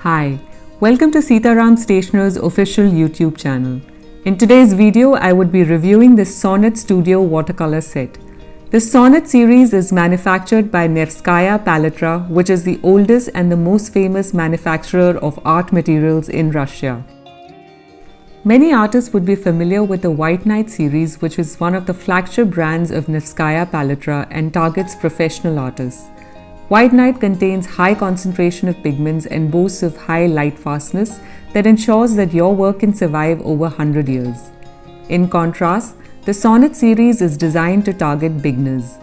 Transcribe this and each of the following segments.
Hi, welcome to Sitaram Stationer's official YouTube channel. In today's video, I would be reviewing the Sonnet Studio watercolor set. The Sonnet series is manufactured by Nevskaya Palitra, which is the oldest and the most famous manufacturer of art materials in Russia. Many artists would be familiar with the White Knight series, which is one of the flagship brands of Nevskaya Palitra and targets professional artists. White Knight contains high concentration of pigments and boasts of high light fastness that ensures that your work can survive over 100 years. In contrast, the Sonnet series is designed to target beginners.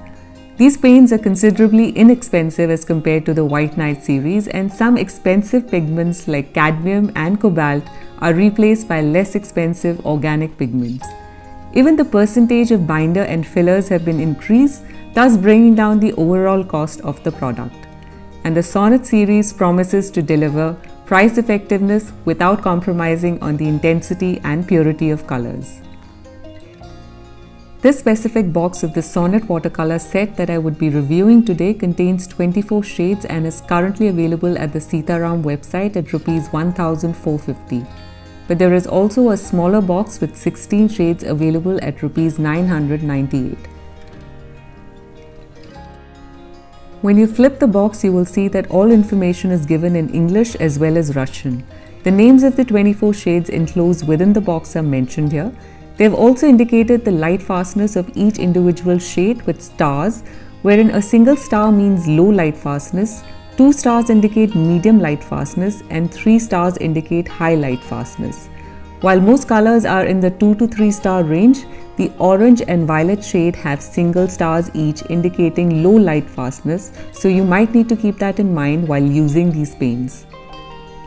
These paints are considerably inexpensive as compared to the White Knight series, and some expensive pigments like cadmium and cobalt are replaced by less expensive organic pigments. Even the percentage of binder and fillers have been increased, thus bringing down the overall cost of the product. And the Sonnet series promises to deliver price effectiveness without compromising on the intensity and purity of colors. This specific box of the Sonnet watercolor set that I would be reviewing today contains 24 shades and is currently available at the Sitaram website at Rs 1450. But there is also a smaller box with 16 shades available at Rs 998. When you flip the box, you will see that all information is given in English as well as Russian. The names of the 24 shades enclosed within the box are mentioned here. They have also indicated the light fastness of each individual shade with stars, wherein a single star means low light fastness, 2 stars indicate medium light fastness, and 3 stars indicate high light fastness. While most colors are in the 2 to 3 star range, the orange and violet shade have single stars each indicating low light fastness, so you might need to keep that in mind while using these paints.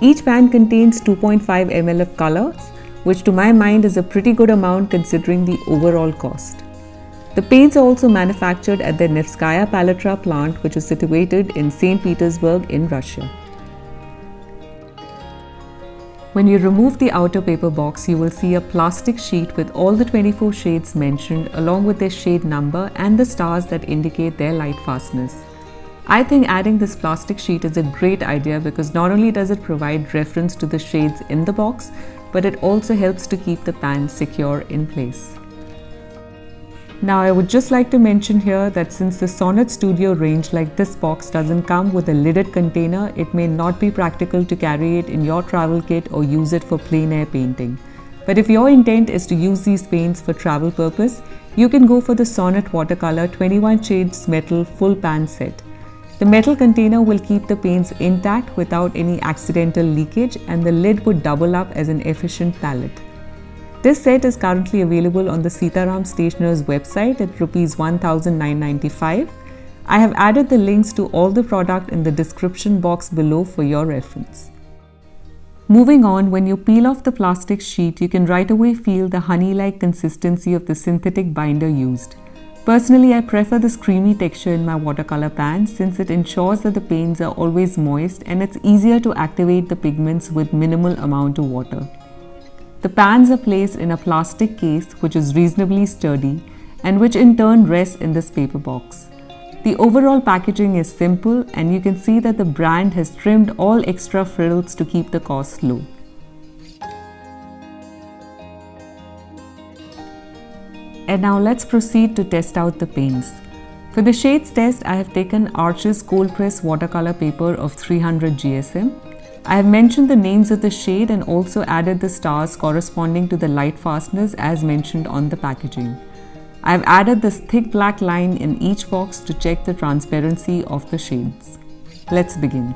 Each pan contains 2.5 ml of colors, which to my mind is a pretty good amount considering the overall cost. The paints are also manufactured at the Nevskaya Palitra plant, which is situated in St. Petersburg in Russia. When you remove the outer paper box, you will see a plastic sheet with all the 24 shades mentioned along with their shade number and the stars that indicate their light fastness. I think adding this plastic sheet is a great idea because not only does it provide reference to the shades in the box, but it also helps to keep the pan secure in place. Now I would just like to mention here that since the Sonnet Studio range like this box doesn't come with a lidded container, it may not be practical to carry it in your travel kit or use it for plein air painting. But if your intent is to use these paints for travel purpose, you can go for the Sonnet Watercolor 21 shades metal full pan set. The metal container will keep the paints intact without any accidental leakage, and the lid would double up as an efficient palette. This set is currently available on the Sitaram Stationer's website at Rs 1995. I have added the links to all the product in the description box below for your reference. Moving on, when you peel off the plastic sheet, you can right away feel the honey-like consistency of the synthetic binder used. Personally, I prefer this creamy texture in my watercolor pans since it ensures that the paints are always moist and it's easier to activate the pigments with minimal amount of water. The pans are placed in a plastic case which is reasonably sturdy and which in turn rests in this paper box. The overall packaging is simple and you can see that the brand has trimmed all extra frills to keep the cost low. And now let's proceed to test out the paints. For the shades test, I have taken Arches cold press watercolor paper of 300 GSM. I have mentioned the names of the shade and also added the stars corresponding to the light fastness as mentioned on the packaging. I have added this thick black line in each box to check the transparency of the shades. Let's begin.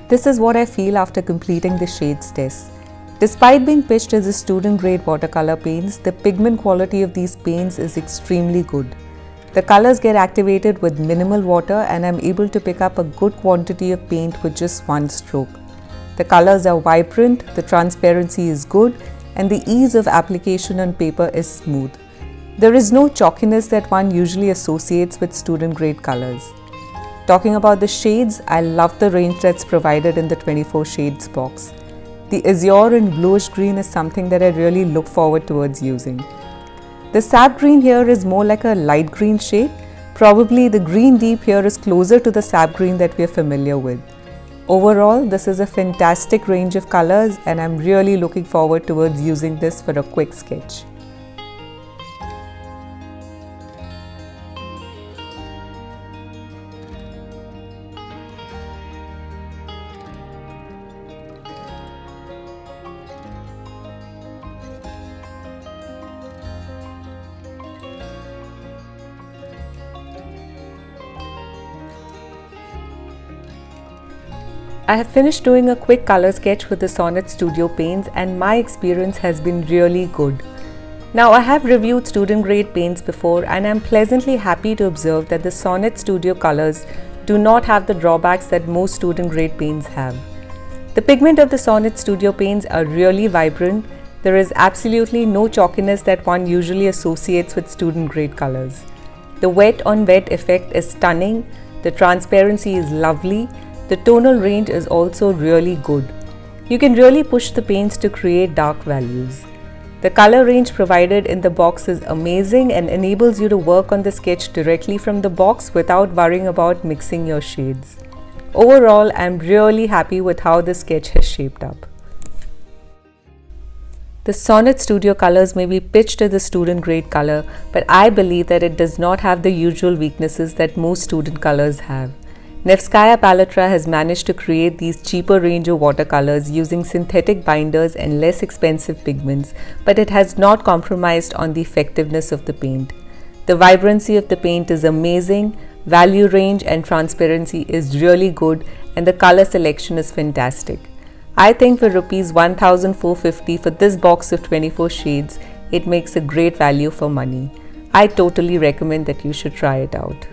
This is what I feel after completing the shades test. Despite being pitched as a student-grade watercolor paints, the pigment quality of these paints is extremely good. The colors get activated with minimal water and I'm able to pick up a good quantity of paint with just one stroke. The colors are vibrant, the transparency is good, and the ease of application on paper is smooth. There is no chalkiness that one usually associates with student grade colors. Talking about the shades, I love the range that's provided in the 24 shades box. The azure and bluish green is something that I really look forward towards using. The sap green here is more like a light green shade. Probably the green deep here is closer to the sap green that we are familiar with. Overall, this is a fantastic range of colors and I'm really looking forward towards using this for a quick sketch. I have finished doing a quick color sketch with the Sonnet Studio paints and my experience has been really good. Now I have reviewed student grade paints before and I am pleasantly happy to observe that the Sonnet Studio colors do not have the drawbacks that most student grade paints have. The pigment of the Sonnet Studio paints are really vibrant. There is absolutely no chalkiness that one usually associates with student grade colors. The wet on wet effect is stunning, the transparency is lovely. The tonal range is also really good. You can really push the paints to create dark values. The color range provided in the box is amazing and enables you to work on the sketch directly from the box without worrying about mixing your shades. Overall, I am really happy with how the sketch has shaped up. The Sonnet Studio colors may be pitched as a student grade color, but I believe that it does not have the usual weaknesses that most student colors have. Nevskaya Palitra has managed to create these cheaper range of watercolors using synthetic binders and less expensive pigments, but it has not compromised on the effectiveness of the paint. The vibrancy of the paint is amazing, value range and transparency is really good, and the color selection is fantastic. I think for Rs 1450 for this box of 24 shades, it makes a great value for money. I totally recommend that you should try it out.